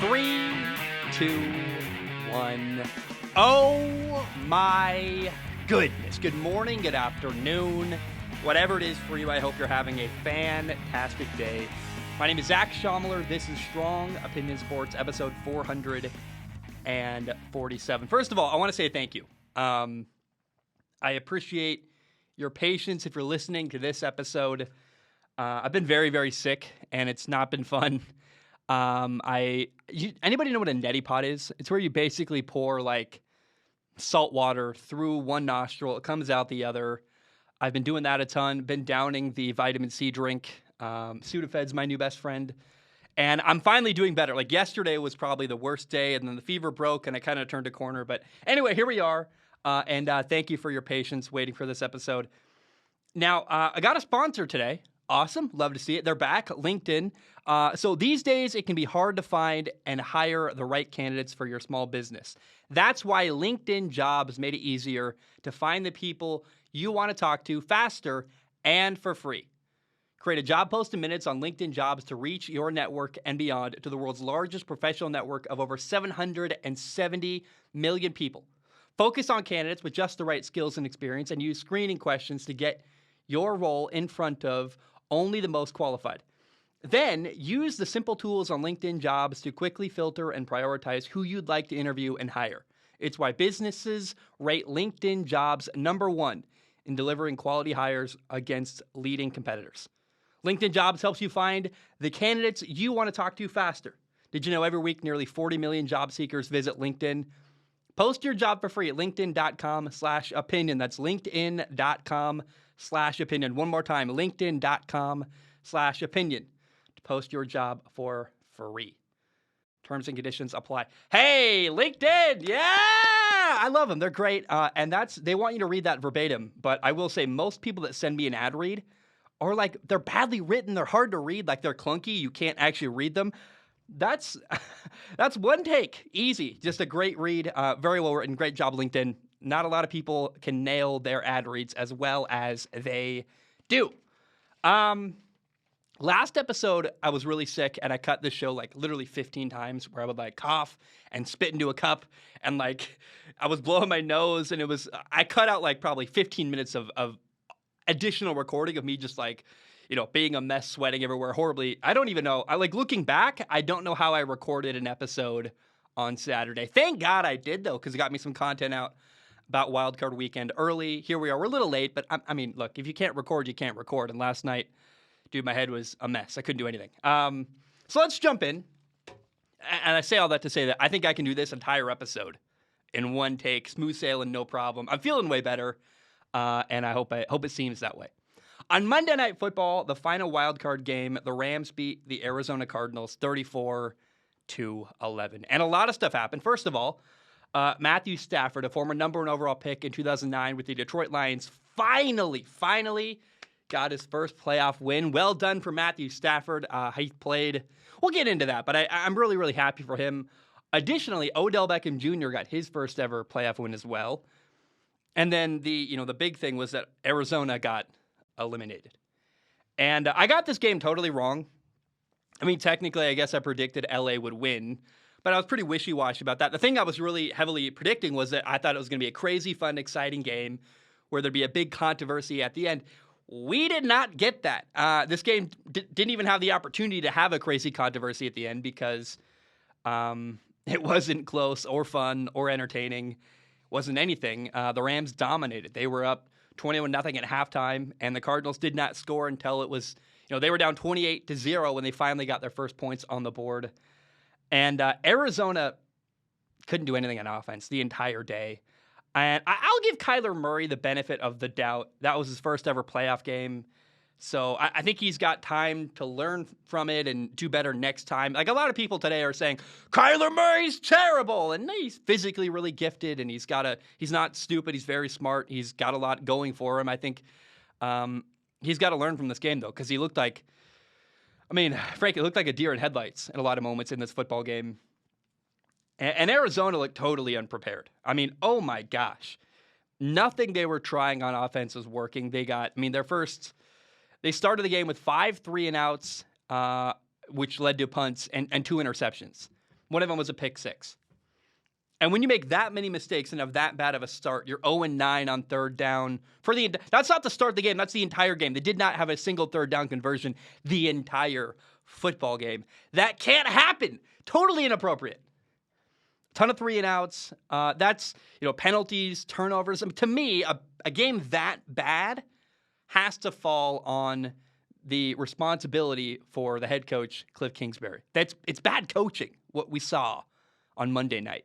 3, 2, 1. Oh my goodness. Good morning, good afternoon, whatever it is for you. I hope you're having a fantastic day. My name is Zach Schomler. This is Strong Opinion Sports, episode 447. First of all, I want to say thank you. I appreciate your patience if you're listening to this episode. I've been very, very sick, and it's not been fun. Anybody know what a neti pot is? It's where you basically pour like salt water through one nostril. It comes out the other. I've been doing that a ton. Been downing the vitamin C drink. Sudafed's my new best friend. And I'm finally doing better. Like yesterday was probably the worst day, and then the fever broke, and I kind of turned a corner. But anyway, here we are. And thank you for your patience waiting for this episode. Now, I got a sponsor today. Awesome. Love to see it. They're back. LinkedIn. So these days, it can be hard to find and hire the right candidates for your small business. That's why LinkedIn Jobs made it easier to find the people you want to talk to faster and for free. Create a job post in minutes on LinkedIn Jobs to reach your network and beyond to the world's largest professional network of over 770 million people. Focus on candidates with just the right skills and experience and use screening questions to get your role in front of only the most qualified. Then use the simple tools on LinkedIn Jobs to quickly filter and prioritize who you'd like to interview and hire. It's why businesses rate LinkedIn Jobs #1 in delivering quality hires against leading competitors. LinkedIn Jobs helps you find the candidates you want to talk to faster. Did you know every week nearly 40 million job seekers visit LinkedIn? Post your job for free at linkedin.com/opinion. That's linkedin.com/opinion. One more time, linkedin.com/opinion to post your job for free. Terms and conditions apply. Hey, LinkedIn. Yeah, I love them. They're great. And they want you to read that verbatim. But I will say most people that send me an ad read are like, they're badly written. They're hard to read. Like they're clunky. You can't actually read them. That's one take. Easy. Just a great read. Very well written. Great job, LinkedIn. Not a lot of people can nail their ad reads as well as they do. Last episode, I was really sick, and I cut this show like literally 15 times where I would like cough and spit into a cup, and like I was blowing my nose, and I cut out like probably 15 minutes of additional recording of me just like, being a mess, sweating everywhere horribly. I don't even know. Looking back, I don't know how I recorded an episode on Saturday. Thank God I did, though, because it got me some content out about Wildcard weekend early. Here we are. We're a little late, but I mean, look, if you can't record, you can't record. And last night, dude, my head was a mess. I couldn't do anything. So let's jump in. And I say all that to say that I think I can do this entire episode in one take, smooth sailing, no problem. I'm feeling way better, and I hope it seems that way. On Monday Night Football, the final wildcard game, the Rams beat the Arizona Cardinals 34-11. And a lot of stuff happened. First of all, Matthew Stafford, a former number 1 overall pick in 2009 with the Detroit Lions, finally got his first playoff win. Well done for Matthew Stafford. He played. We'll get into that, but I'm really, really happy for him. Additionally, Odell Beckham Jr. got his first ever playoff win as well. And then the big thing was that Arizona got eliminated. And I got this game totally wrong. I mean, technically, I guess I predicted LA would win, but I was pretty wishy-washy about that. The thing I was really heavily predicting was that I thought it was going to be a crazy, fun, exciting game where there'd be a big controversy at the end. We did not get that. This game didn't even have the opportunity to have a crazy controversy at the end because it wasn't close or fun or entertaining. Wasn't anything. The Rams dominated. They were up 21-0 at halftime, and the Cardinals did not score until it was, they were down 28-0 when they finally got their first points on the board. And Arizona couldn't do anything on offense the entire day. And I'll give Kyler Murray the benefit of the doubt. That was his first ever playoff game. So I think he's got time to learn from it and do better next time. Like a lot of people today are saying, Kyler Murray's terrible. And he's physically really gifted, and he's not stupid. He's very smart. He's got a lot going for him. I think he's got to learn from this game, though, because he looked like, frankly, it looked like a deer in headlights in a lot of moments in this football game. And Arizona looked totally unprepared. I mean, oh my gosh. Nothing they were trying on offense was working. They started the game with 5 3-and-outs, which led to punts and 2 interceptions. One of them was a pick six. And when you make that many mistakes and have that bad of a start, you're 0-9 on third down. That's not the start of the game. That's the entire game. They did not have a single third down conversion the entire football game. That can't happen. Totally inappropriate. Ton of 3-and-outs. That's, penalties, turnovers. I mean, to me, a game that bad has to fall on the responsibility for the head coach, Cliff Kingsbury. It's bad coaching, what we saw on Monday night.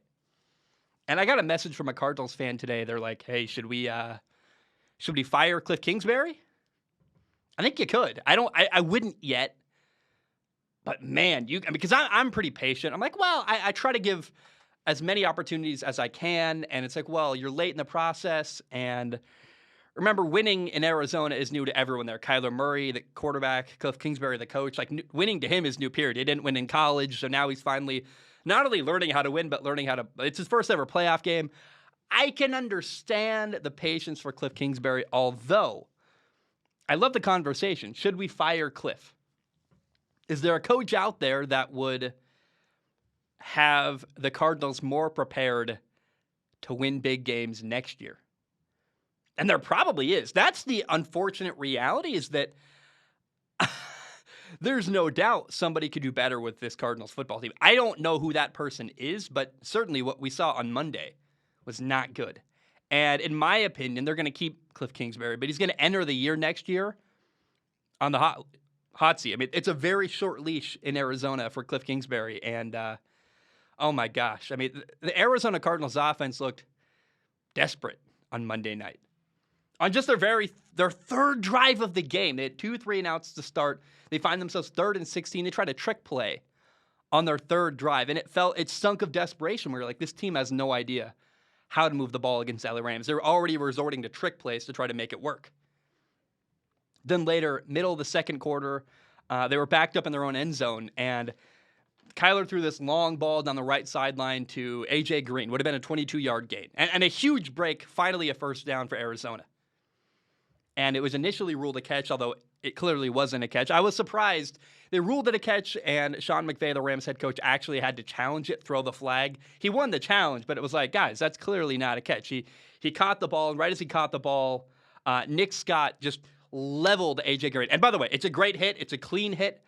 And I got a message from a Cardinals fan today. They're like, "Hey, should we fire Cliff Kingsbury?" I think you could. I wouldn't yet. But man, because I'm pretty patient. I'm like, well, I try to give as many opportunities as I can. And it's like, well, you're late in the process. And remember, winning in Arizona is new to everyone there. Kyler Murray, the quarterback, Cliff Kingsbury, the coach. Like, winning to him is new, period. He didn't win in college, so now he's finally not only learning how to win, but learning how to – it's his first ever playoff game. I can understand the patience for Cliff Kingsbury, although I love the conversation. Should we fire Cliff? Is there a coach out there that would have the Cardinals more prepared to win big games next year? And there probably is. That's the unfortunate reality, is that there's no doubt somebody could do better with this Cardinals football team. I don't know who that person is, but certainly what we saw on Monday was not good. And in my opinion, they're going to keep Cliff Kingsbury, but he's going to enter the year next year on the hot seat. I mean, it's a very short leash in Arizona for Cliff Kingsbury. And, oh my gosh. I mean, the Arizona Cardinals offense looked desperate on Monday night. On just their third drive of the game, they had 2 3-and-outs to start. They find themselves 3rd and 16. They tried a trick play on their third drive, and it stunk of desperation. We were like, this team has no idea how to move the ball against LA Rams. They're already resorting to trick plays to try to make it work. Then later, middle of the second quarter, they were backed up in their own end zone, and Kyler threw this long ball down the right sideline to A.J. Green. Would have been a 22-yard gain. And a huge break, finally a first down for Arizona. And it was initially ruled a catch, although it clearly wasn't a catch. I was surprised. They ruled it a catch, and Sean McVay, the Rams head coach, actually had to challenge it, throw the flag. He won the challenge, but it was like, guys, that's clearly not a catch. He caught the ball, and right as he caught the ball, Nick Scott just leveled A.J. Green. And by the way, it's a great hit. It's a clean hit.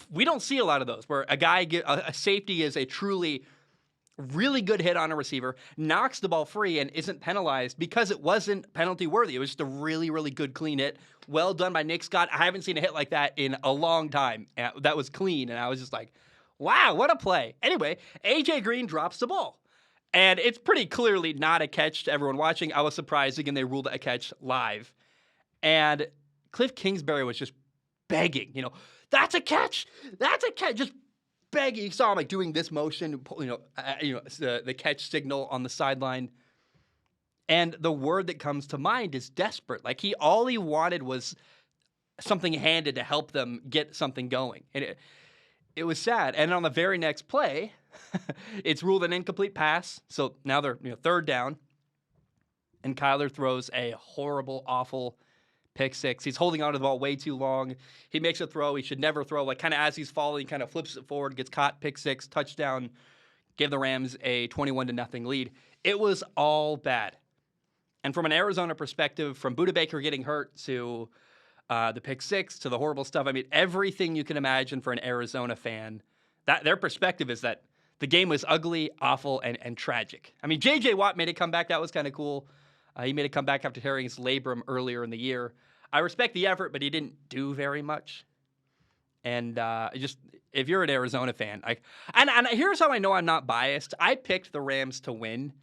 We don't see a lot of those where a safety is a truly really good hit on a receiver, knocks the ball free, and isn't penalized because it wasn't penalty worthy. It was just a really, really good clean hit. Well done by Nick Scott. I haven't seen a hit like that in a long time. That was clean, and I was just like, wow, what a play. Anyway, A.J. Green drops the ball. And it's pretty clearly not a catch to everyone watching. I was surprised. Again, they ruled it a catch live. And Cliff Kingsbury was just begging, that's a catch. That's a catch. Just begging. You saw him doing this motion, the catch signal on the sideline. And the word that comes to mind is desperate. All he wanted was something handed to help them get something going. And it was sad. And on the very next play, it's ruled an incomplete pass. So now they're 3rd down. And Kyler throws a horrible, awful pick six. He's holding onto the ball way too long. He makes a throw he should never throw. Kind of as he's falling, kind of flips it forward, gets caught, pick six, touchdown, gave the Rams a 21-0 lead. It was all bad. And from an Arizona perspective, from Budda Baker getting hurt to the pick six to the horrible stuff, I mean, everything you can imagine for an Arizona fan, that their perspective is that the game was ugly, awful, and tragic. I mean, J.J. Watt made a comeback. That was kind of cool. He made a comeback after tearing his labrum earlier in the year. I respect the effort, but he didn't do very much. And if you're an Arizona fan, and here's how I know I'm not biased. I picked the Rams to win,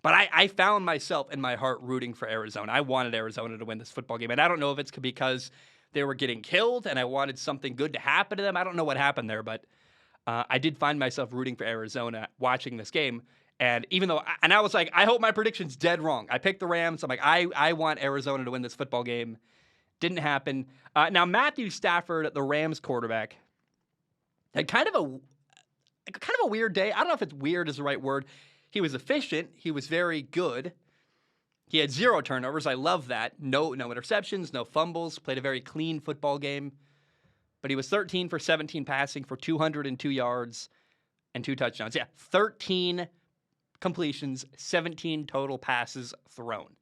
but I found myself in my heart rooting for Arizona. I wanted Arizona to win this football game, and I don't know if it's because they were getting killed and I wanted something good to happen to them. I don't know what happened there, but I did find myself rooting for Arizona watching this game. And even though, I was like, I hope my prediction's dead wrong. I picked the Rams. I'm like, I want Arizona to win this football game. Didn't happen. Now, Matthew Stafford, the Rams quarterback, had kind of a weird day. I don't know if it's weird is the right word. He was efficient. He was very good. He had 0 turnovers. I love that. No interceptions, no fumbles. Played a very clean football game. But he was 13 for 17 passing for 202 yards. and 2 touchdowns. Yeah, 13 completions, 17 total passes thrown.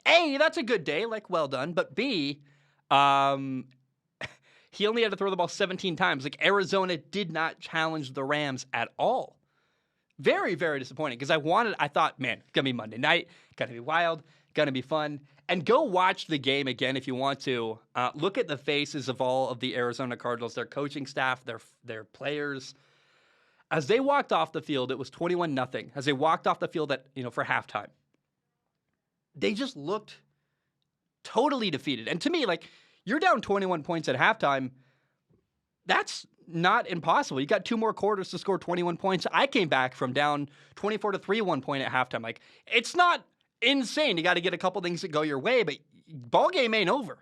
A, that's a good day, like, well done. But B, he only had to throw the ball 17 times. Like, Arizona did not challenge the Rams at all. Very, very disappointing because I thought, man, it's going to be Monday night, going to be wild, going to be fun. And go watch the game again if you want to. Look at the faces of all of the Arizona Cardinals, their coaching staff, their players. As they walked off the field, it was 21-0. As they walked off the field for halftime, they just looked totally defeated. And to me, like, you're down 21 points at halftime. That's not impossible. You got 2 more quarters to score 21 points. I came back from down 24-3 1 point at halftime. Like, it's not insane. You got to get a couple things that go your way, but ball game ain't over.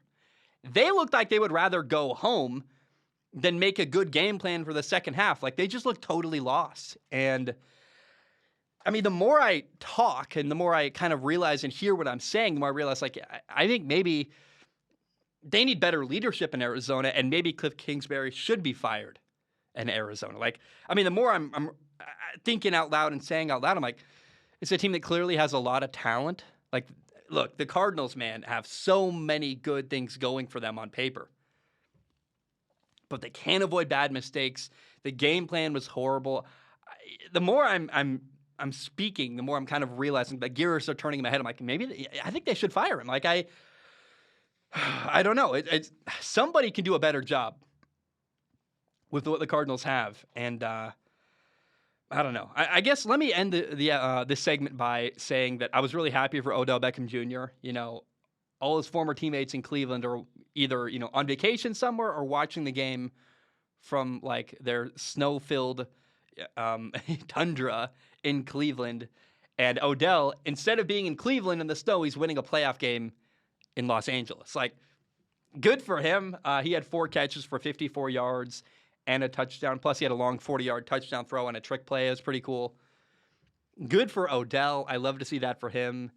They looked like they would rather go home than make a good game plan for the second half. Like, they just looked totally lost. And I mean, the more I talk and the more I kind of realize and hear what I'm saying, the more I realize, like, I think maybe they need better leadership in Arizona, and maybe Cliff Kingsbury should be fired in Arizona. Like, I mean, the more I'm thinking out loud and saying out loud, I'm like, it's a team that clearly has a lot of talent. Like, look, the Cardinals, man, have so many good things going for them on paper, but they can't avoid bad mistakes. The game plan was horrible. The more I'm speaking, the more I'm kind of realizing the gears are turning in my head. I'm like, I think they should fire him. Like, I don't know. It's somebody can do a better job with what the Cardinals have, and I don't know. I guess let me end this segment by saying that I was really happy for Odell Beckham Jr. You know, all his former teammates in Cleveland are either on vacation somewhere or watching the game from like their snow-filled tundra in Cleveland. And Odell, instead of being in Cleveland in the snow, he's winning a playoff game in Los Angeles. Like, good for him. He had 4 catches for 54 yards and a touchdown. Plus, he had a long 40-yard touchdown throw and a trick play. It was pretty cool. Good for Odell. I love to see that for him.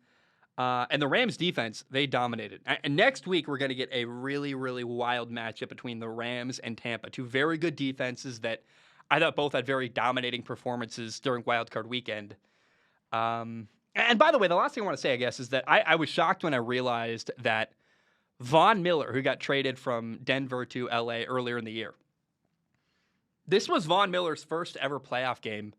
And the Rams defense, they dominated. And next week, we're going to get a really, really wild matchup between the Rams and Tampa. 2 very good defenses that I thought both had very dominating performances during Wildcard weekend. And by the way, the last thing I want to say, I guess, is that I was shocked when I realized that Von Miller, who got traded from Denver to LA earlier in the year, this was Von Miller's first ever playoff game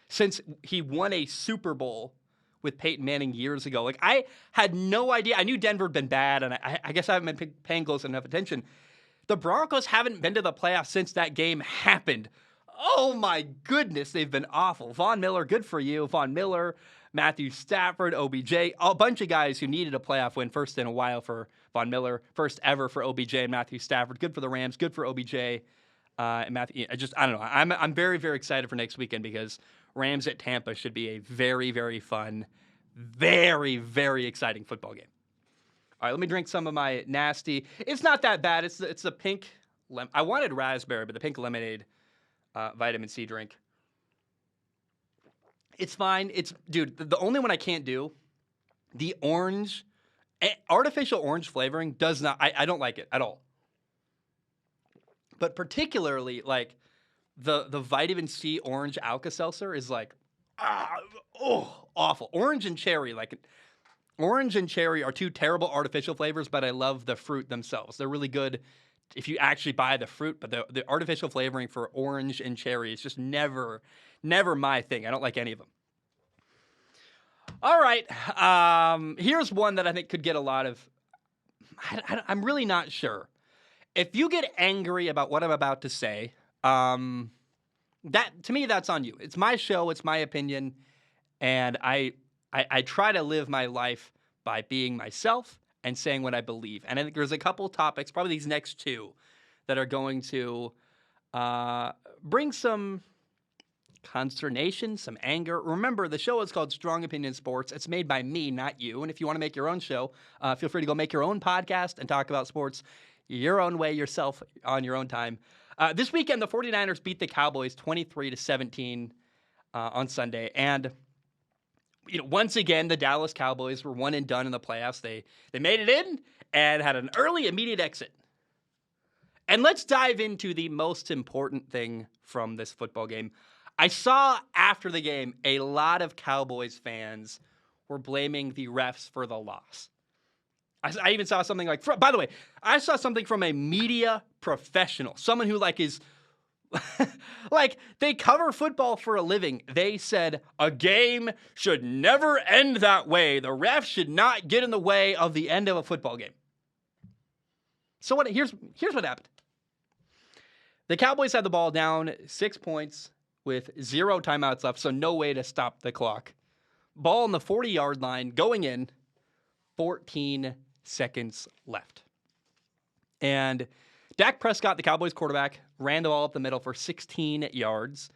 since he won a Super Bowl with Peyton Manning years ago. Like, I had no idea. I knew Denver had been bad, and I guess I haven't been paying close enough attention. The Broncos haven't been to the playoffs since that game happened. Oh, my goodness, they've been awful. Von Miller, good for you. Von Miller, Matthew Stafford, OBJ, a bunch of guys who needed a playoff win, first in a while for Von Miller, first ever for OBJ and Matthew Stafford. Good for the Rams, good for OBJ and Matthew. I don't know. I'm very, very excited for next weekend because Rams at Tampa should be a very, very fun, very, very exciting football game. All right, let me drink some of my nasty. It's not that bad. It's the pink. I wanted raspberry, but the pink lemonade vitamin C drink. It's fine. Dude, the only one I can't do, the orange, artificial orange flavoring does not, I don't like it at all. But particularly, like, the vitamin C orange Alka-Seltzer is like, awful. Orange and cherry are 2 terrible artificial flavors, but I love the fruit themselves. They're really good if you actually buy the fruit, but the artificial flavoring for orange and cherry is just never my thing. I don't like any of them. All right. Here's one that I think could get a lot of, I'm really not sure. If you get angry about what I'm about to say, that to me, that's on you. It's my show. It's my opinion. And I try to live my life by being myself and saying what I believe. And I think there's a couple topics, probably these next 2, that are going to bring some consternation, some anger. Remember, the show is called Strong Opinion Sports. It's made by me, not you. And if you want to make your own show, feel free to go make your own podcast and talk about sports your own way, yourself, on your own time. This weekend, the 49ers beat the Cowboys 23-17 on Sunday. And once again, the Dallas Cowboys were one and done in the playoffs. They made it in and had an early, immediate exit. And let's dive into the most important thing from this football game. I saw after the game a lot of Cowboys fans were blaming the refs for the loss. I even saw something like, by the way, I saw something from a media professional, someone who like is, like they cover football for a living. They said a game should never end that way. The refs should not get in the way of the end of a football game. So here's what happened. The Cowboys had the ball down 6 points with 0 timeouts left, so no way to stop the clock. Ball on the 40-yard line going in, 14 seconds left. And Dak Prescott, the Cowboys quarterback, ran the ball up the middle for 16 yards.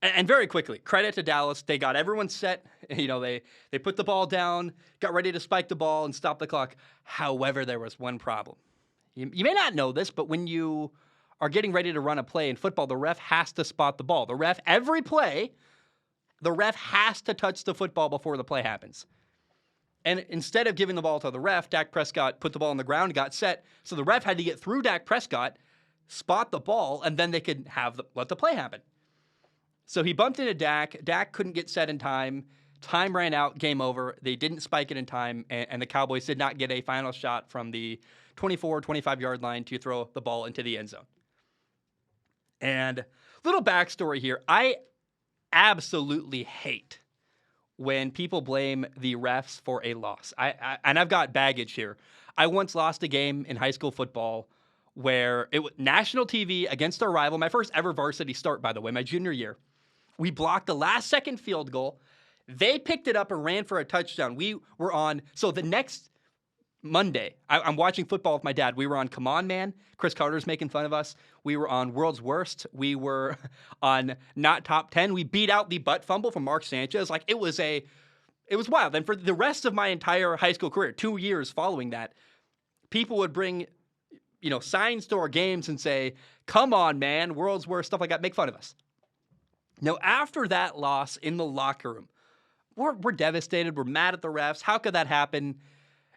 And very quickly, credit to Dallas, they got everyone set. You know, they put the ball down, got ready to spike the ball and stop the clock. However, there was one problem. You may not know this, but when you are getting ready to run a play in football, the ref has to spot the ball. Every play, the ref has to touch the football before the play happens. And instead of giving the ball to the ref, Dak Prescott put the ball on the ground, got set. So the ref had to get through Dak Prescott, spot the ball, and then they could let the play happen. So he bumped into Dak. Dak couldn't get set in time. Time ran out, game over. They didn't spike it in time, and the Cowboys did not get a final shot from the 24, 25-yard line to throw the ball into the end zone. And little backstory here. I absolutely hate when people blame the refs for a loss. And I've got baggage here. I once lost a game in high school football where it was national TV against our rival, my first ever varsity start, by the way, my junior year. We blocked the last-second field goal. They picked it up and ran for a touchdown. We were on, so the next Monday, I'm watching football with my dad. We were on Come On Man. Chris Carter's making fun of us. We were on World's Worst. We were on Not Top 10. We beat out the butt fumble from Mark Sanchez. Like, it was wild. And for the rest of my entire high school career, 2 years following that, people would bring, signs to our games and say, "Come on, man, World's Worst," stuff like that, make fun of us. Now, after that loss in the locker room, we're devastated. We're mad at the refs. How could that happen?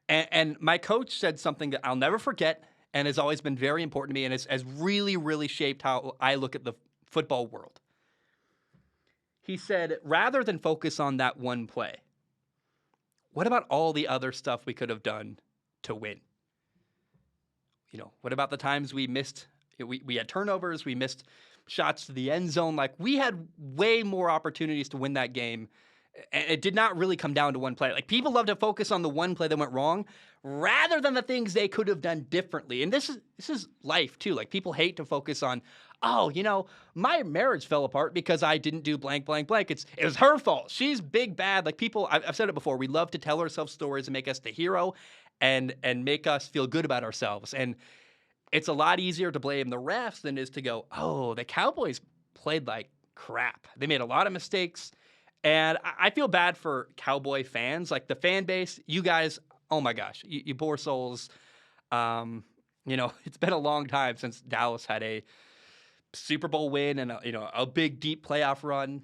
And my coach said something that I'll never forget and has always been very important to me and has really, really shaped how I look at the football world. He said, rather than focus on that one play, what about all the other stuff we could have done to win? What about the times we missed, we had turnovers, we missed shots to the end zone? Like, we had way more opportunities to win that game. And it did not really come down to one play. Like, people love to focus on the one play that went wrong rather than the things they could have done differently. And this is life too. Like, people hate to focus on, my marriage fell apart because I didn't do blank, blank, blank. It was her fault. She's big bad. Like, people, I've said it before, we love to tell ourselves stories and make us the hero and make us feel good about ourselves. And it's a lot easier to blame the refs than it is to go, oh, the Cowboys played like crap. They made a lot of mistakes. And I feel bad for Cowboy fans, like the fan base. You guys, oh my gosh, you poor souls. It's been a long time since Dallas had a Super Bowl win and a big deep playoff run.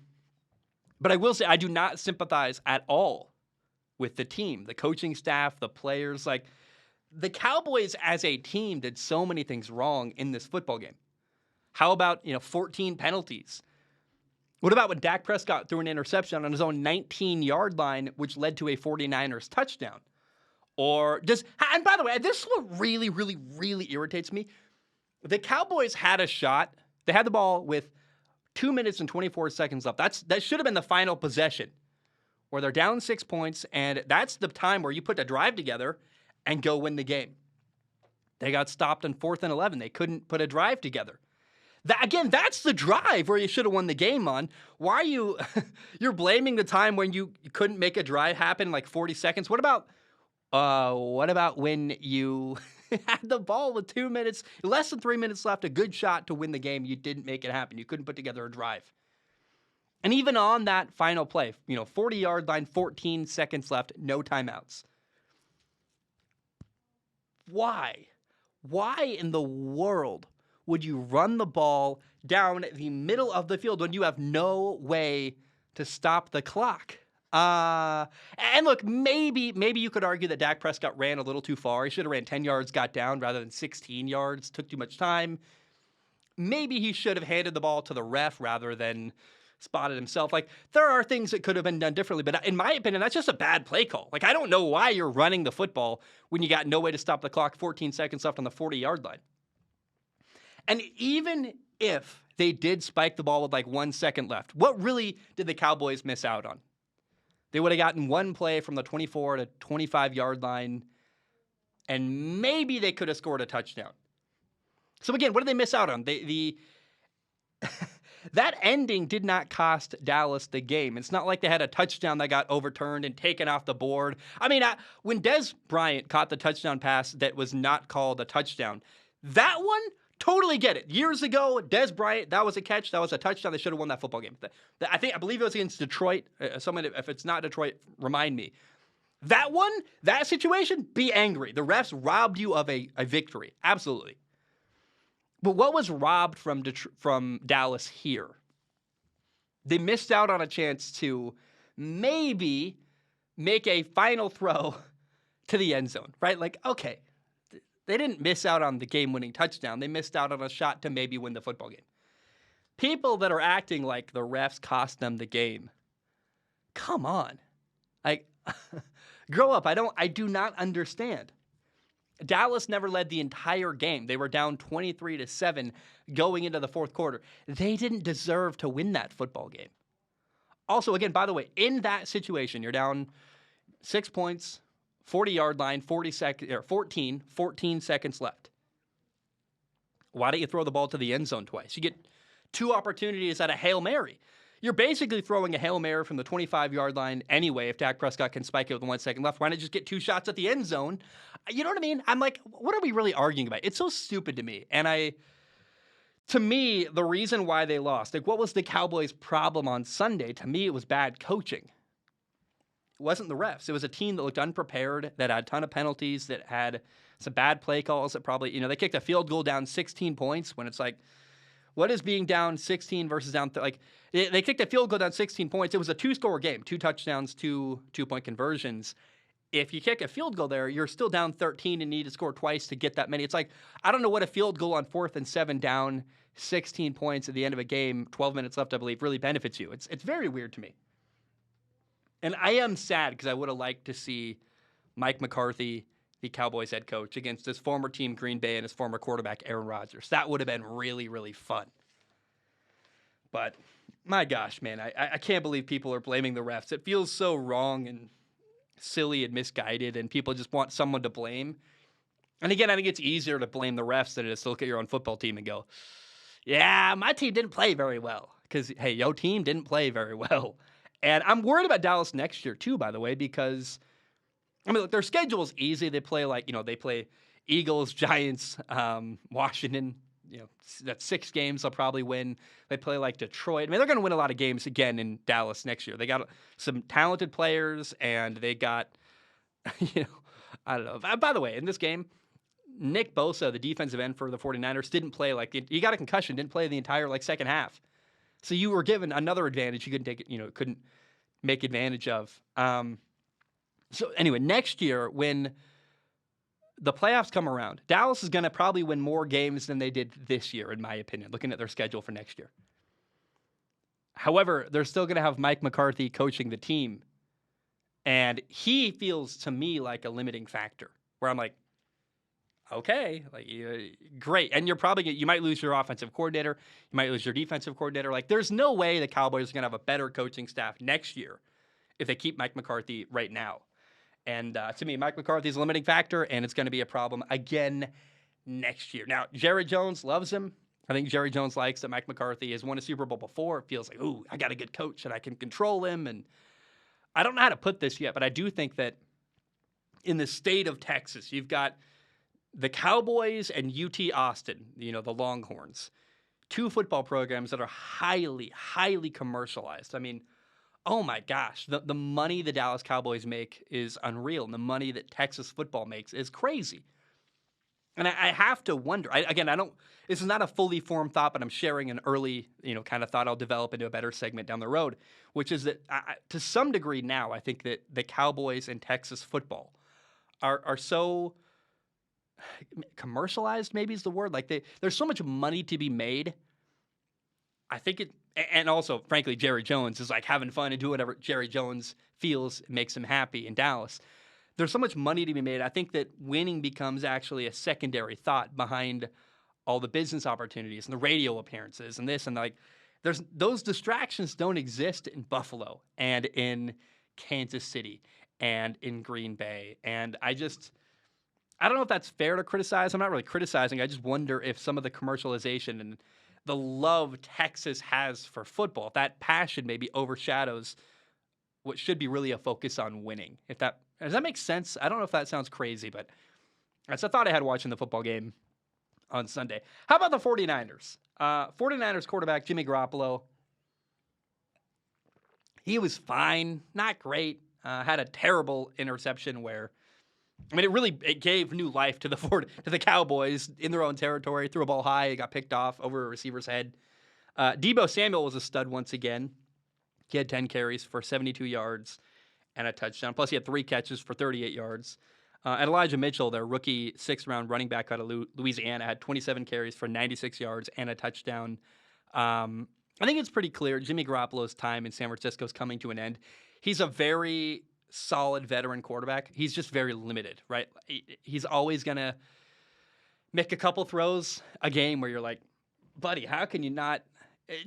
But I will say I do not sympathize at all with the team, the coaching staff, the players. Like, the Cowboys as a team did so many things wrong in this football game. How about 14 penalties? What about when Dak Prescott threw an interception on his own 19-yard line, which led to a 49ers touchdown? And by the way, this is what really, really, really irritates me. The Cowboys had a shot. They had the ball with 2 minutes and 24 seconds left. That should have been the final possession, where they're down 6 points, and that's the time where you put a drive together and go win the game. They got stopped on 4th and 11. They couldn't put a drive together. That's the drive where you should have won the game on. Why are you're blaming the time when you couldn't make a drive happen in like 40 seconds? What about when you had the ball with 2 minutes, less than 3 minutes left, a good shot to win the game, you didn't make it happen. You couldn't put together a drive. And even on that final play, 40-yard line, 14 seconds left, no timeouts. Why? Why in the world would you run the ball down the middle of the field when you have no way to stop the clock? And look, maybe you could argue that Dak Prescott ran a little too far. He should have ran 10 yards, got down rather than 16 yards, took too much time. Maybe he should have handed the ball to the ref rather than spotted himself. Like, there are things that could have been done differently, but in my opinion, that's just a bad play call. Like, I don't know why you're running the football when you got no way to stop the clock, 14 seconds left on the 40-yard line. And even if they did spike the ball with like 1 second left, what really did the Cowboys miss out on? They would have gotten one play from the 24 to 25-yard line, and maybe they could have scored a touchdown. So again, what did they miss out on? That ending did not cost Dallas the game. It's not like they had a touchdown that got overturned and taken off the board. I mean, when Dez Bryant caught the touchdown pass that was not called a touchdown, that one, totally get it. Years ago, Dez Bryant, that was a catch. That was a touchdown. They should have won that football game. I believe it was against Detroit. Someone, if it's not Detroit, remind me. That one, that situation, be angry. The refs robbed you of a victory. Absolutely. But what was robbed from Dallas here? They missed out on a chance to maybe make a final throw to the end zone, right? Like, okay, they didn't miss out on the game-winning touchdown. They missed out on a shot to maybe win the football game. People that are acting like the refs cost them the game, come on. Like, grow up. I do not understand. Dallas never led the entire game. They were down 23-7 going into the fourth quarter. They didn't deserve to win that football game. Also, again, by the way, in that situation, you're down 6 points, 40-yard line, 14 seconds left. Why don't you throw the ball to the end zone twice? You get 2 opportunities at a Hail Mary. You're basically throwing a Hail Mary from the 25-yard line anyway if Dak Prescott can spike it with 1 second left. Why not just get 2 shots at the end zone? You know what I mean? I'm like, what are we really arguing about? It's so stupid to me. And to me, the reason why they lost, like what was the Cowboys' problem on Sunday? To me, it was bad coaching. It wasn't the refs. It was a team that looked unprepared, that had a ton of penalties, that had some bad play calls that probably, they kicked a field goal down 16 points when it's like, what is being down 16 versus down, they kicked a field goal down 16 points. It was a 2-score game, 2 touchdowns, 2 2-point conversions. If you kick a field goal there, you're still down 13 and need to score twice to get that many. It's like, I don't know what a field goal on 4th and 7 down 16 points at the end of a game, 12 minutes left, I believe, really benefits you. It's very weird to me. And I am sad because I would have liked to see Mike McCarthy, the Cowboys head coach, against his former team Green Bay and his former quarterback Aaron Rodgers. That would have been really, really fun. But my gosh, man, I can't believe people are blaming the refs. It feels so wrong and silly and misguided, and people just want someone to blame. And again, I think it's easier to blame the refs than it is to look at your own football team and go, yeah, my team didn't play very well. Because, hey, your team didn't play very well. And I'm worried about Dallas next year, too, by the way, because, I mean, look, their schedule is easy. They play they play Eagles, Giants, Washington. That's 6 games they'll probably win. They play like Detroit. I mean, they're going to win a lot of games again in Dallas next year. They got some talented players, and they got, I don't know. By the way, in this game, Nick Bosa, the defensive end for the 49ers, didn't play he got a concussion, didn't play the entire second half. So you were given another advantage you couldn't take it, couldn't make advantage of. So anyway, next year when the playoffs come around, Dallas is going to probably win more games than they did this year, in my opinion, looking at their schedule for next year. However, they're still going to have Mike McCarthy coaching the team. And he feels to me like a limiting factor where I'm like, okay, great. And you might lose your offensive coordinator. You might lose your defensive coordinator. There's no way the Cowboys are going to have a better coaching staff next year if they keep Mike McCarthy right now. And to me, Mike McCarthy is a limiting factor, and it's going to be a problem again next year. Now, Jerry Jones loves him. I think Jerry Jones likes that Mike McCarthy has won a Super Bowl before. It feels like, ooh, I got a good coach, and I can control him. And I don't know how to put this yet, but I do think that in the state of Texas, you've got the Cowboys and UT Austin, the Longhorns, 2 football programs that are highly, highly commercialized. I mean, oh my gosh, the money the Dallas Cowboys make is unreal. And the money that Texas football makes is crazy. And I have to wonder, this is not a fully formed thought, but I'm sharing an early, kind of thought I'll develop into a better segment down the road, which is that to some degree now, I think that the Cowboys and Texas football are so commercialized, maybe is the word. There's so much money to be made. I think And also, frankly, Jerry Jones is like having fun and doing whatever Jerry Jones feels makes him happy in Dallas. There's so much money to be made. I think that winning becomes actually a secondary thought behind all the business opportunities and the radio appearances and this and like there's those distractions don't exist in Buffalo and in Kansas City and in Green Bay. And I don't know if that's fair to criticize. I'm not really criticizing. I just wonder if some of the commercialization and the love Texas has for football, if that passion maybe overshadows what should be really a focus on winning. If that does that make sense? I don't know if that sounds crazy, but that's a thought I had watching the football game on Sunday. How about the 49ers? 49ers quarterback Jimmy Garoppolo. He was fine, not great. Had a terrible interception where, I mean, it gave new life to the Cowboys in their own territory. Threw a ball high, it got picked off over a receiver's head. Deebo Samuel was a stud once again. He had 10 carries for 72 yards and a touchdown. Plus, he had 3 catches for 38 yards. And Elijah Mitchell, their rookie 6th-round running back out of Louisiana, had 27 carries for 96 yards and a touchdown. I think it's pretty clear Jimmy Garoppolo's time in San Francisco is coming to an end. He's a very solid veteran quarterback. He's just very limited, right? He's always going to make a couple throws a game where you're like, buddy, how can you not?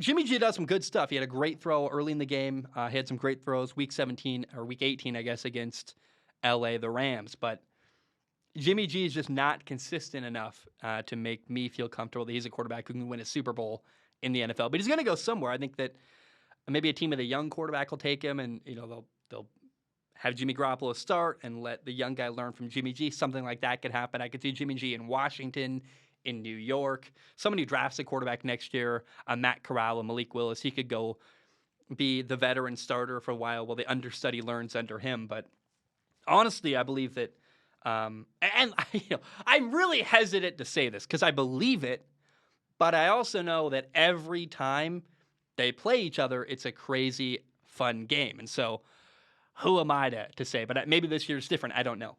Jimmy G does some good stuff. He had a great throw early in the game. He had some great throws week 18, I guess, against LA, the Rams. But Jimmy G is just not consistent enough to make me feel comfortable that he's a quarterback who can win a Super Bowl in the NFL. But he's going to go somewhere. I think that maybe a team with a young quarterback will take him, and they'll have Jimmy Garoppolo start and let the young guy learn from Jimmy G. Something like that could happen. I could see Jimmy G in Washington, in New York. Someone who drafts a quarterback next year, Matt Corral and Malik Willis, he could go be the veteran starter for a while the understudy learns under him. But honestly, I believe that, I'm really hesitant to say this because I believe it, but I also know that every time they play each other, it's a crazy fun game. And so who am I to say? But maybe this year's different. I don't know.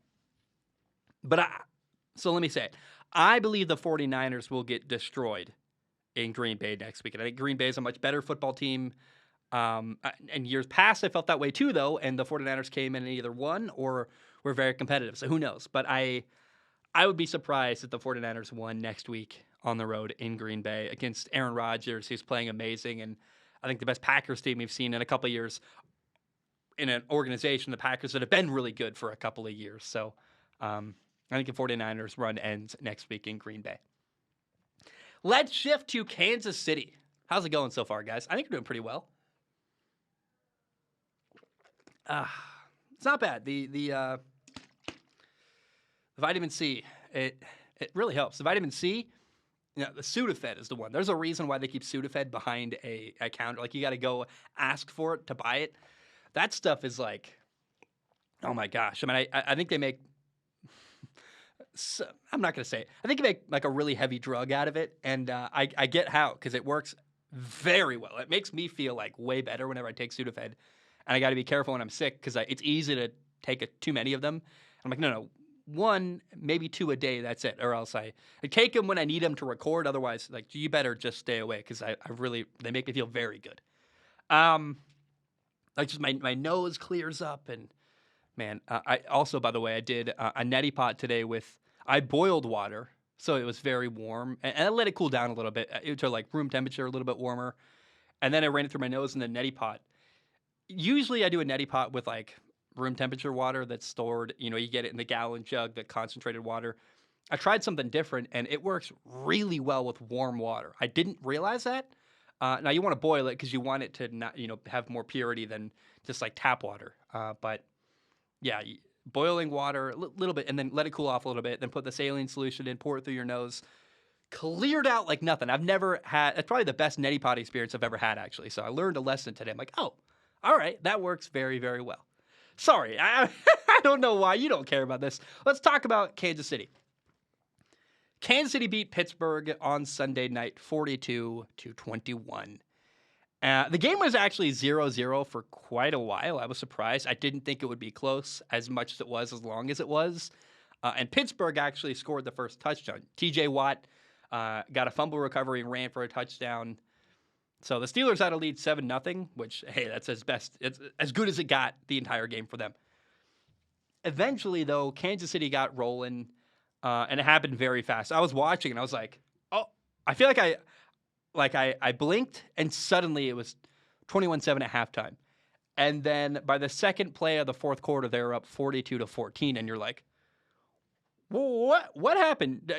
So let me say it. I believe the 49ers will get destroyed in Green Bay next week. And I think Green Bay is a much better football team. And years past, I felt that way too, though. And the 49ers came in and either won or were very competitive. So who knows? But I would be surprised if the 49ers won next week on the road in Green Bay against Aaron Rodgers, who's playing amazing. And I think the best Packers team we've seen in a couple of years in an organization, the Packers, that have been really good for a couple of years. So I think the 49ers run ends next week in Green Bay. Let's shift to Kansas City. How's it going so far, guys? I think you're doing pretty well. It's not bad. The vitamin C, it really helps. The vitamin C, the Sudafed is the one. There's a reason why they keep Sudafed behind a counter. Like, you got to go ask for it to buy it. That stuff is like, oh my gosh. I mean, I think they make, I'm not going to say it. I think they make like a really heavy drug out of it. And I get how, because it works very well. It makes me feel like way better whenever I take Sudafed. And I got to be careful when I'm sick because it's easy to take too many of them. I'm like, no, 1, maybe 2 a day. That's it. Or else I take them when I need them to record. Otherwise, like, you better just stay away because they make me feel very good. Like, just my nose clears up. And man, I also, by the way, I did a neti pot today I boiled water. So it was very warm and I let it cool down a little bit to like room temperature, a little bit warmer. And then I ran it through my nose in the neti pot. Usually I do a neti pot with like room temperature water that's stored, you get it in the gallon jug, the concentrated water. I tried something different and it works really well with warm water. I didn't realize that. Now you want to boil it because you want it to not, have more purity than just like tap water. But yeah, boiling water a little bit and then let it cool off a little bit. Then put the saline solution in, pour it through your nose. Cleared out like nothing. I've never had, it's probably the best neti pot experience I've ever had, actually. So I learned a lesson today. I'm like, oh, all right, that works very, very well. Sorry, I don't know why you don't care about this. Let's talk about Kansas City. Kansas City beat Pittsburgh on Sunday night, 42-21. The game was actually 0-0 for quite a while. I was surprised. I didn't think it would be close as much as it was, as long as it was. And Pittsburgh actually scored the first touchdown. TJ Watt got a fumble recovery and ran for a touchdown. So the Steelers had a lead 7-0, which, hey, that's it's as good as it got the entire game for them. Eventually, though, Kansas City got rolling, and it happened very fast. I was watching, and I was like, oh, I feel like I blinked, and suddenly it was 21-7 at halftime. And then by the second play of the fourth quarter, they were up 42-14, and you're like, what happened?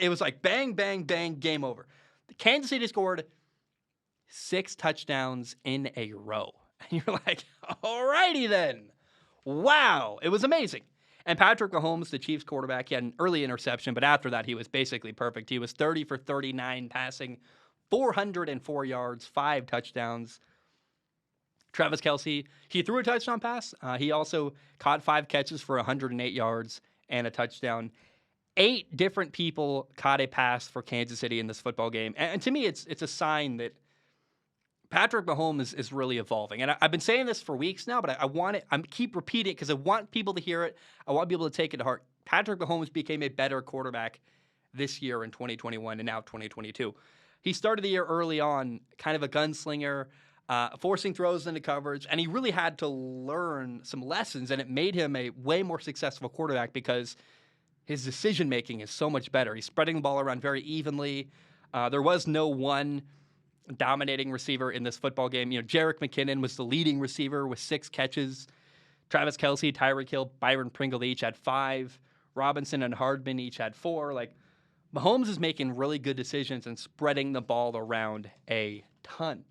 It was like bang, bang, bang, game over. Kansas City scored 6 touchdowns in a row. And you're like, alrighty then. Wow. It was amazing. And Patrick Mahomes, the Chiefs quarterback, he had an early interception, but after that, he was basically perfect. He was 30 for 39 passing, 404 yards, 5 touchdowns. Travis Kelce, he threw a touchdown pass. He also caught 5 catches for 108 yards and a touchdown. 8 different people caught a pass for Kansas City in this football game. And to me, it's a sign that Patrick Mahomes is really evolving. And I've been saying this for weeks now, but I keep repeating it because I want people to hear it. I want people to take it to heart. Patrick Mahomes became a better quarterback this year in 2021 and now 2022. He started the year early on, kind of a gunslinger, forcing throws into coverage, and he really had to learn some lessons, and it made him a way more successful quarterback because his decision-making is so much better. He's spreading the ball around very evenly. There was no one dominating receiver in this football game. You know, Jerick McKinnon was the leading receiver with 6 catches. Travis Kelce, Tyreek Hill, Byron Pringle each had 5. Robinson and Hardman each had 4. Like, Mahomes is making really good decisions and spreading the ball around a ton.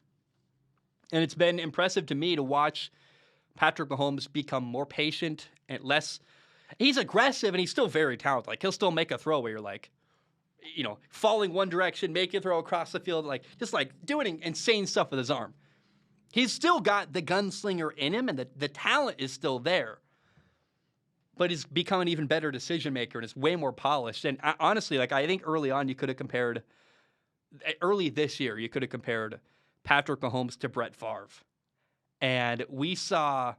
And it's been impressive to me to watch Patrick Mahomes become more patient and less. He's aggressive and he's still very talented. Like, he'll still make a throw where you're like, you know, falling one direction, make a throw across the field, like just like doing insane stuff with his arm. He's still got the gunslinger in him, and the talent is still there. But he's become an even better decision maker and is way more polished. And honestly, like, I think early on early this year, you could have compared Patrick Mahomes to Brett Favre. And we saw,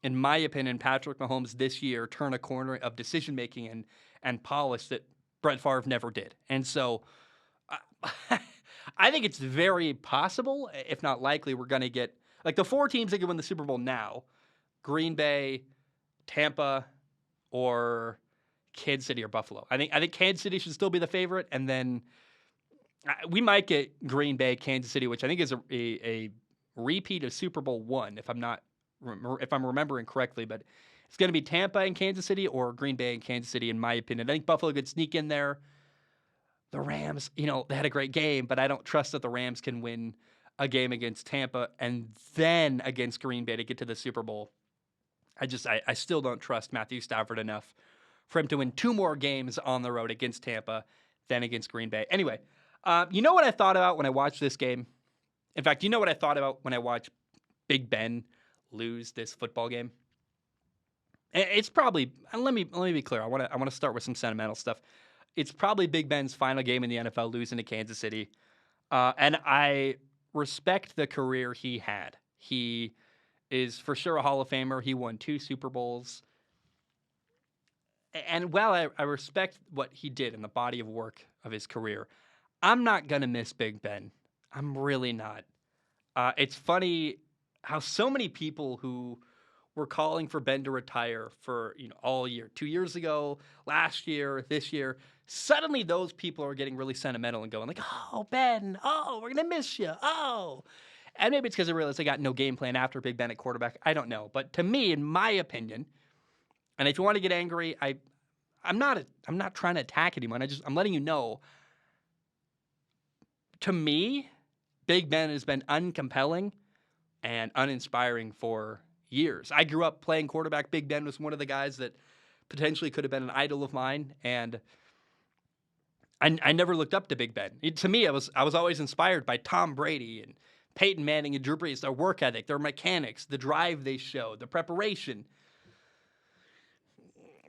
in my opinion, Patrick Mahomes this year turn a corner of decision making and polish that Brett Favre never did. And so I think it's very possible, if not likely, we're going to get, like, the 4 teams that can win the Super Bowl now: Green Bay, Tampa, or Kansas City or Buffalo. I think Kansas City should still be the favorite, and then we might get Green Bay, Kansas City, which I think is a repeat of Super Bowl I, if I'm remembering correctly. But it's going to be Tampa and Kansas City or Green Bay and Kansas City, in my opinion. I think Buffalo could sneak in there. The Rams, you know, they had a great game, but I don't trust that the Rams can win a game against Tampa and then against Green Bay to get to the Super Bowl. I still don't trust Matthew Stafford enough for him to win 2 more games on the road against Tampa than against Green Bay. Anyway, you know what I thought about when I watched this game? In fact, you know what I thought about when I watched Big Ben lose this football game? It's probably, let me be clear. I want to start with some sentimental stuff. It's probably Big Ben's final game in the NFL, losing to Kansas City. And I respect the career he had. He is for sure a Hall of Famer. He won 2 Super Bowls. And while I respect what he did in the body of work of his career, I'm not going to miss Big Ben. I'm really not. It's funny how so many people who were calling for Ben to retire for, you know, all year, 2 years ago, last year, this year, suddenly those people are getting really sentimental and going like, oh, Ben, oh, we're going to miss you, oh. And maybe it's because they realize they got no game plan after Big Ben at quarterback. I don't know. But to me, in my opinion, and if you want to get angry, I'm not trying to attack anyone. I'm letting you know. To me, Big Ben has been uncompelling and uninspiring for years. I grew up playing quarterback. Big Ben was one of the guys that potentially could have been an idol of mine, and I never looked up to Big Ben. To me, I was always inspired by Tom Brady and Peyton Manning and Drew Brees, their work ethic, their mechanics, the drive they showed, the preparation.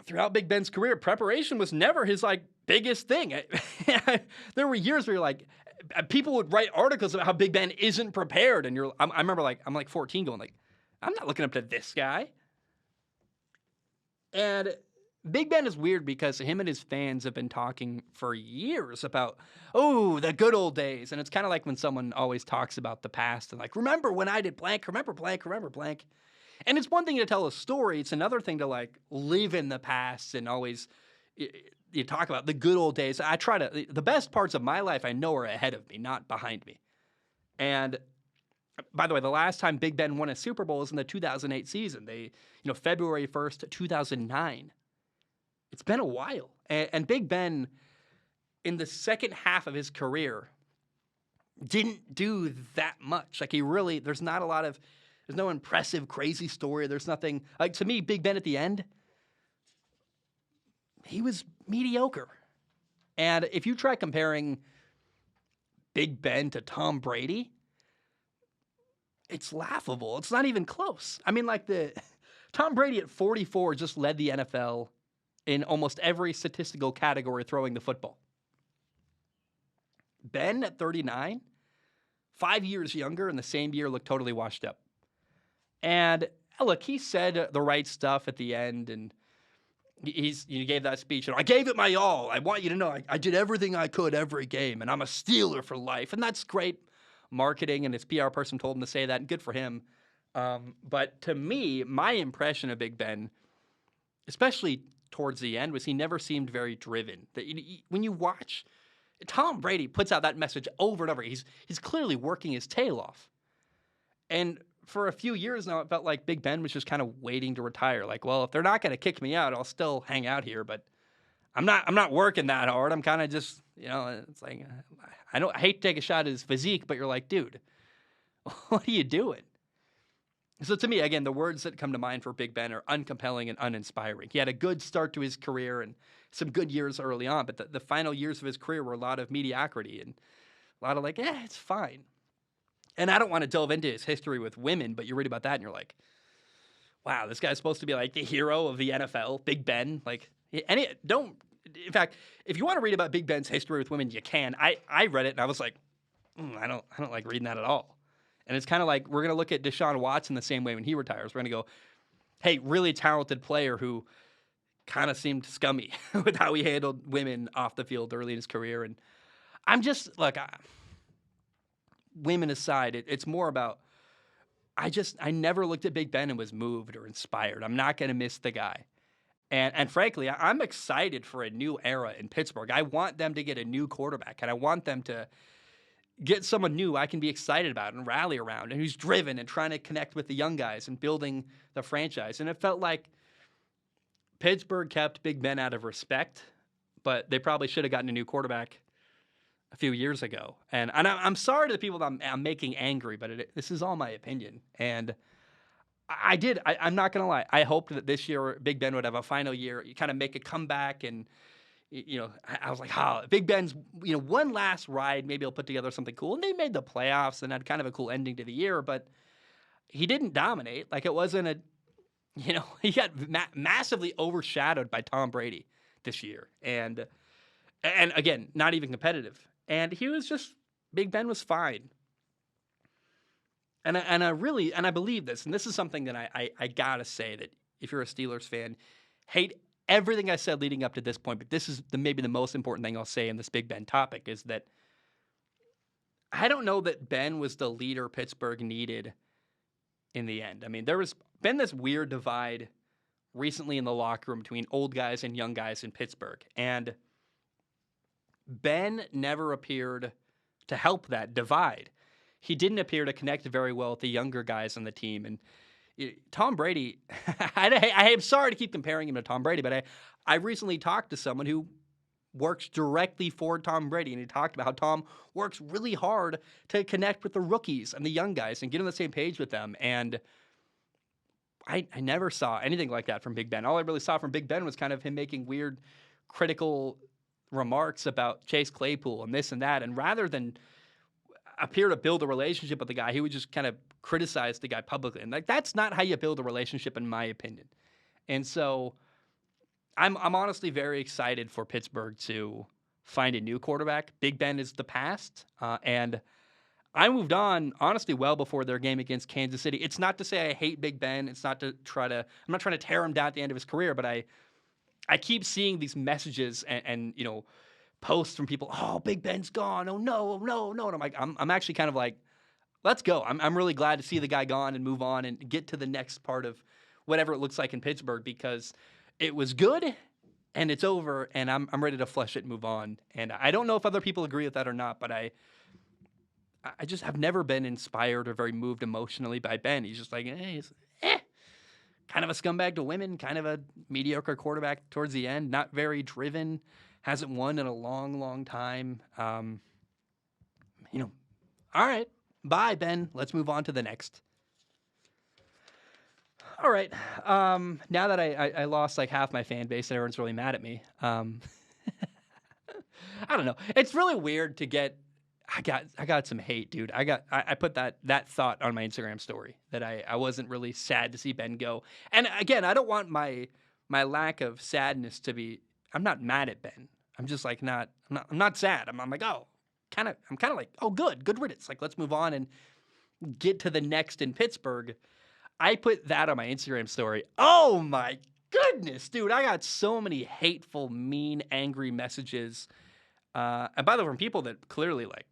Throughout Big Ben's career, preparation was never his, like, biggest thing. There were years where you're like, people would write articles about how Big Ben isn't prepared, and I remember, like, I'm like 14 going like, I'm not looking up to this guy. And Big Ben is weird because him and his fans have been talking for years about, oh, the good old days. And it's kind of like when someone always talks about the past and like, remember when I did blank, remember blank, remember blank. And it's one thing to tell a story. It's another thing to like live in the past and always you talk about the good old days. I try to, the best parts of my life I know are ahead of me, not behind me. And by the way, the last time Big Ben won a Super Bowl was in the 2008 season. February 1st, 2009. It's been a while. And Big Ben, in the second half of his career, didn't do that much. Like, there's no impressive, crazy story. There's nothing, like, to me, Big Ben at the end, he was mediocre. And if you try comparing Big Ben to Tom Brady, it's laughable. It's not even close. I mean, like, Tom Brady at 44 just led the NFL in almost every statistical category throwing the football. Ben at 39, 5 years younger, in the same year looked totally washed up. And look, he said the right stuff at the end, and he gave that speech. I gave it my all. I want you to know I did everything I could every game, and I'm a Steeler for life. And that's great marketing, and his PR person told him to say that, and good for him. But to me, my impression of Big Ben, especially towards the end, was he never seemed very driven. When you watch, Tom Brady puts out that message over and over. He's clearly working his tail off. And for a few years now, it felt like Big Ben was just kind of waiting to retire. Like, well, if they're not going to kick me out, I'll still hang out here, but I'm not working that hard. I'm kind of just, it's like, I hate to take a shot at his physique, but you're like, dude, what are you doing? So to me, again, the words that come to mind for Big Ben are uncompelling and uninspiring. He had a good start to his career and some good years early on, but the final years of his career were a lot of mediocrity and a lot of like, it's fine. And I don't want to delve into his history with women, but you read about that and you're like, wow, this guy's supposed to be like the hero of the NFL, Big Ben. Like, in fact, if you want to read about Big Ben's history with women, you can. I read it and I was like, I don't like reading that at all. And it's kind of like we're going to look at Deshaun Watson the same way when he retires. We're going to go, hey, really talented player who kind of seemed scummy with how he handled women off the field early in his career. And I'm just, women aside, it's more about, I never looked at Big Ben and was moved or inspired. I'm not going to miss the guy. And frankly, I'm excited for a new era in Pittsburgh. I want them to get a new quarterback, and I want them to get someone new I can be excited about and rally around and who's driven and trying to connect with the young guys and building the franchise. And it felt like Pittsburgh kept Big Ben out of respect, but they probably should have gotten a new quarterback a few years ago. And I'm sorry to the people that I'm making angry, but this is all my opinion. And I'm not going to lie. I hoped that this year Big Ben would have a final year, you kind of make a comeback and I was like, Big Ben's, one last ride, maybe he'll put together something cool. And they made the playoffs and had kind of a cool ending to the year, but he didn't dominate. Like, it wasn't he got massively overshadowed by Tom Brady this year. And again, not even competitive. And Big Ben was fine. And I believe this, and this is something that I gotta say, that if you're a Steelers fan, hate everything I said leading up to this point, but this is maybe the most important thing I'll say in this Big Ben topic, is that I don't know that Ben was the leader Pittsburgh needed in the end. I mean, there was been this weird divide recently in the locker room between old guys and young guys in Pittsburgh, and Ben never appeared to help that divide. He didn't appear to connect very well with the younger guys on the team, and Tom Brady, I am sorry to keep comparing him to Tom Brady, but I recently talked to someone who works directly for Tom Brady, and he talked about how Tom works really hard to connect with the rookies and the young guys and get on the same page with them. And I never saw anything like that from Big Ben. All I really saw from Big Ben was kind of him making weird, critical remarks about Chase Claypool and this and that. And rather than appear to build a relationship with the guy, he would just kind of criticize the guy publicly. And that's not how you build a relationship, in my opinion. And so I'm honestly very excited for Pittsburgh to find a new quarterback. Big Ben is the past. And I moved on, honestly, well before their game against Kansas City. It's not to say I hate Big Ben. I'm not trying to tear him down at the end of his career, but I keep seeing these messages and posts from people. Oh, Big Ben's gone. Oh no, no, no. And I'm like, I'm actually kind of like, let's go. I'm really glad to see the guy gone and move on and get to the next part of whatever it looks like in Pittsburgh, because it was good and it's over, and I'm ready to flush it and move on. And I don't know if other people agree with that or not, but I just have never been inspired or very moved emotionally by Ben. He's just like, he's kind of a scumbag to women, kind of a mediocre quarterback towards the end, not very driven, hasn't won in a long, long time. All right, bye, Ben. Let's move on to the next. All right. Now that I lost like half my fan base and everyone's really mad at me, I don't know. It's really weird to get. I got some hate, dude. I put that thought on my Instagram story that I wasn't really sad to see Ben go. And again, I don't want my lack of sadness to be. I'm not mad at Ben. I'm just like I'm not sad. I'm like, oh, I'm kind of like, oh, good riddance. Like, let's move on and get to the next in Pittsburgh. I put that on my Instagram story. Oh my goodness, dude. I got so many hateful, mean, angry messages. And by the way, from people that clearly like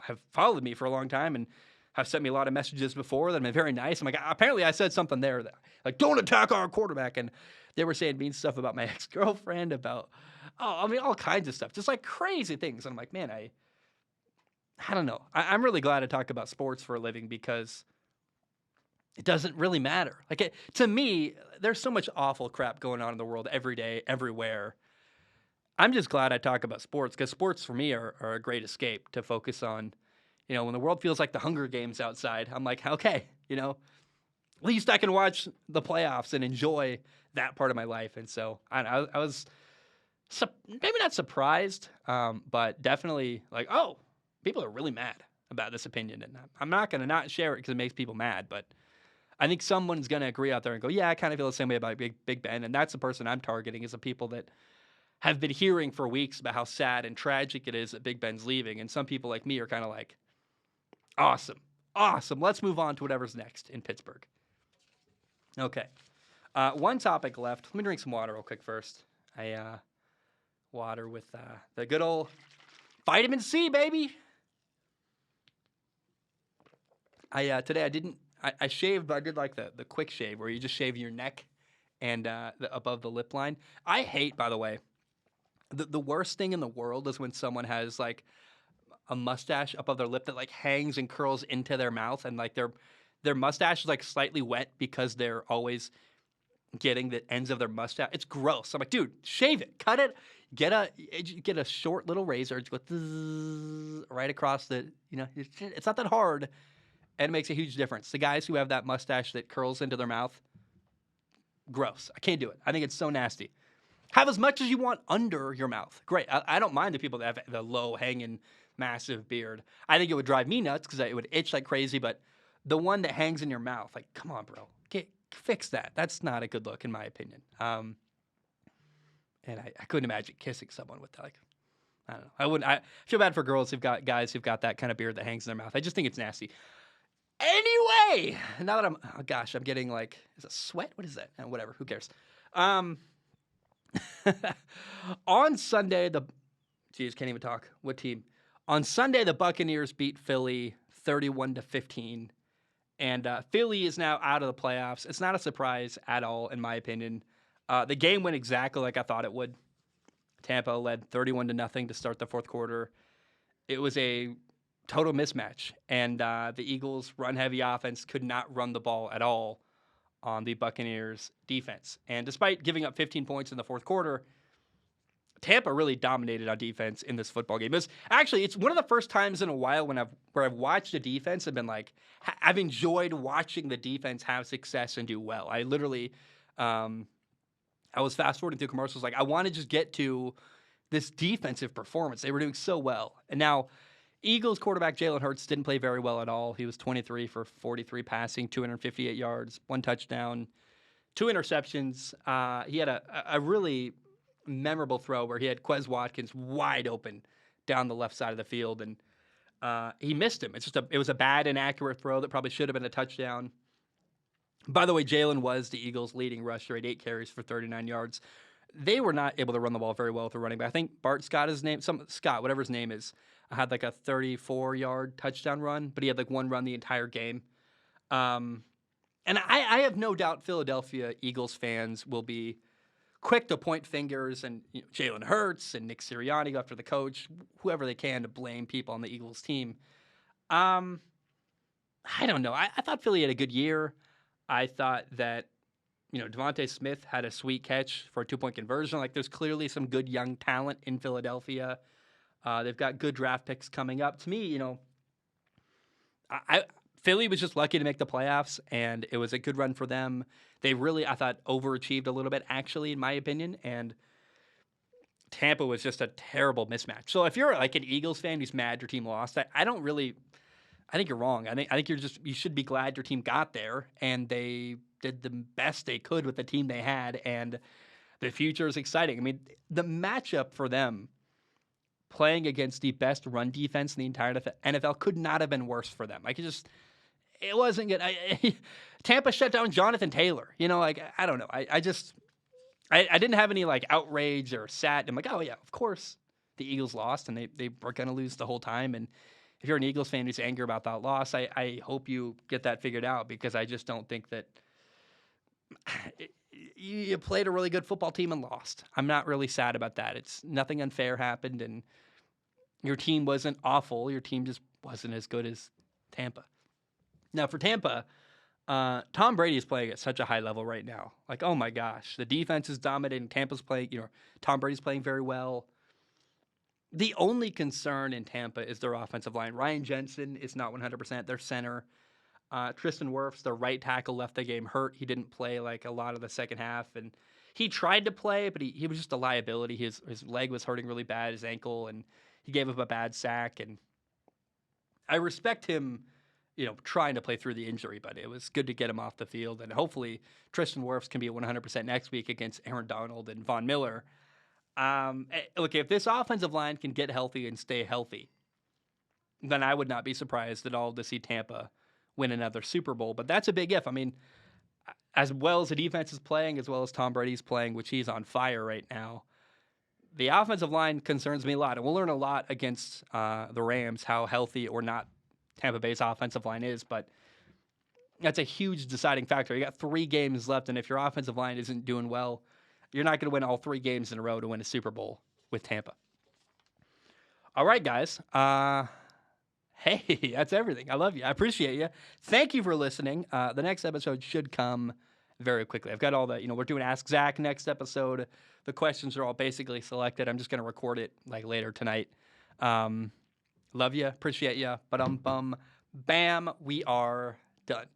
have followed me for a long time and have sent me a lot of messages before that have been very nice. I'm like, apparently I said something there that like, don't attack our quarterback. And they were saying mean stuff about my ex-girlfriend, about, all kinds of stuff, just like crazy things. And I'm like, man, I don't know. I'm really glad to talk about sports for a living, because it doesn't really matter. Like, to me, there's so much awful crap going on in the world every day, everywhere. I'm just glad I talk about sports, because sports for me are a great escape to focus on. When the world feels like the Hunger Games outside, I'm like, okay, at least I can watch the playoffs and enjoy that part of my life. And so I was maybe not surprised, but definitely like, oh, people are really mad about this opinion. And I'm not going to not share it because it makes people mad, but I think someone's going to agree out there and go, yeah, I kind of feel the same way about Big Ben. And that's the person I'm targeting, is the people that have been hearing for weeks about how sad and tragic it is that Big Ben's leaving. And some people like me are kind of like, awesome. Let's move on to whatever's next in Pittsburgh. Okay. One topic left. Let me drink some water real quick first. Water with the good old vitamin C, baby. Today I shaved, but I did like the quick shave where you just shave your neck and above the lip line. I hate, by the way, the worst thing in the world is when someone has like a mustache above their lip that like hangs and curls into their mouth, and like their mustache is like slightly wet because they're always getting the ends of their mustache. It's gross. I'm like, dude, shave it, cut it, get a short little razor, just go right across the. It's not that hard. And it makes a huge difference. The guys who have that mustache that curls into their mouth, gross. I can't do it. I think it's so nasty. Have as much as you want under your mouth. Great. I don't mind the people that have the low hanging, massive beard. I think it would drive me nuts because it would itch like crazy. But the one that hangs in your mouth, like, come on, bro. Fix that. That's not a good look, in my opinion. And I couldn't imagine kissing someone with that. Like, I don't know. I wouldn't. I feel bad for girls who've got guys who've got that kind of beard that hangs in their mouth. I just think it's nasty. Anyway, now that I'm getting like, is it sweat? What is that? Whatever, who cares? On Sunday, can't even talk. What team? On Sunday, the Buccaneers beat Philly 31-15, and Philly is now out of the playoffs. It's not a surprise at all, in my opinion. The game went exactly like I thought it would. Tampa led 31-0 to start the fourth quarter. It was a total mismatch, and the Eagles' run-heavy offense could not run the ball at all on the Buccaneers' defense. And despite giving up 15 points in the fourth quarter, Tampa really dominated on defense in this football game. It's one of the first times in a while where I've watched a defense and been like, I've enjoyed watching the defense have success and do well. I literally, I was fast-forwarding through commercials, like, I want to just get to this defensive performance. They were doing so well. And now, Eagles quarterback Jalen Hurts didn't play very well at all. He was 23 for 43 passing, 258 yards, 1 touchdown, 2 interceptions. He had a really memorable throw where he had Quez Watkins wide open down the left side of the field, and he missed him. It was a bad, inaccurate throw that probably should have been a touchdown. By the way, Jalen was the Eagles' leading rusher at 8 carries for 39 yards. they were not able to run the ball very well with the running back. I think Bart Scott, Scott, whatever his name is, had like a 34-yard touchdown run, but he had like one run the entire game. And I have no doubt Philadelphia Eagles fans will be quick to point fingers and Jalen Hurts and Nick Sirianni go after the coach, whoever they can to blame people on the Eagles team. I don't know. I thought Philly had a good year. I thought that, Devontae Smith had a sweet catch for a 2-point conversion. Like, there's clearly some good young talent in Philadelphia. They've got good draft picks coming up. To me, Philly was just lucky to make the playoffs, and it was a good run for them. They really, I thought, overachieved a little bit, actually, in my opinion, and Tampa was just a terrible mismatch. So if you're like an Eagles fan who's mad your team lost, I think you're wrong. I think you should be glad your team got there, and they did the best they could with the team they had, and the future is exciting. I mean, the matchup for them playing against the best run defense in the entire NFL could not have been worse for them. Like, it wasn't good. Tampa shut down Jonathan Taylor. I don't know. I didn't have any like outrage or sad. I'm like, oh yeah, of course the Eagles lost, and they were going to lose the whole time. And if you're an Eagles fan who's angry about that loss, I hope you get that figured out, because I just don't think that you played a really good football team and lost. I'm not really sad about that. It's nothing unfair happened, and your team wasn't awful. Your team just wasn't as good as Tampa. Now for Tampa, Tom Brady is playing at such a high level right now. Like, oh my gosh, the defense is dominating. Tampa's playing, Tom Brady's playing very well. The only concern in Tampa is their offensive line. Ryan Jensen is not 100%. Their center. Tristan Wirfs, their right tackle, left the game hurt. He didn't play like a lot of the second half, and he tried to play, but he was just a liability. His leg was hurting really bad, his ankle, and he gave up a bad sack. And I respect him, trying to play through the injury, but it was good to get him off the field. And hopefully Tristan Wirfs can be 100% next week against Aaron Donald and Von Miller. Look, if this offensive line can get healthy and stay healthy, then I would not be surprised at all to see Tampa win another Super Bowl. But that's a big if. I mean, as well as the defense is playing, as well as Tom Brady's playing, which he's on fire right now, the offensive line concerns me a lot. And we'll learn a lot against the Rams, how healthy or not Tampa Bay's offensive line is. But that's a huge deciding factor. You got 3 games left, and if your offensive line isn't doing well, you're not going to win all 3 games in a row to win a Super Bowl with Tampa. All right, guys. Hey, that's everything. I love you. I appreciate you. Thank you for listening. The next episode should come very quickly. I've got all the, we're doing Ask Zach next episode. The questions are all basically selected. I'm just going to record it like later tonight. Love you. Appreciate you. Bam, we are done.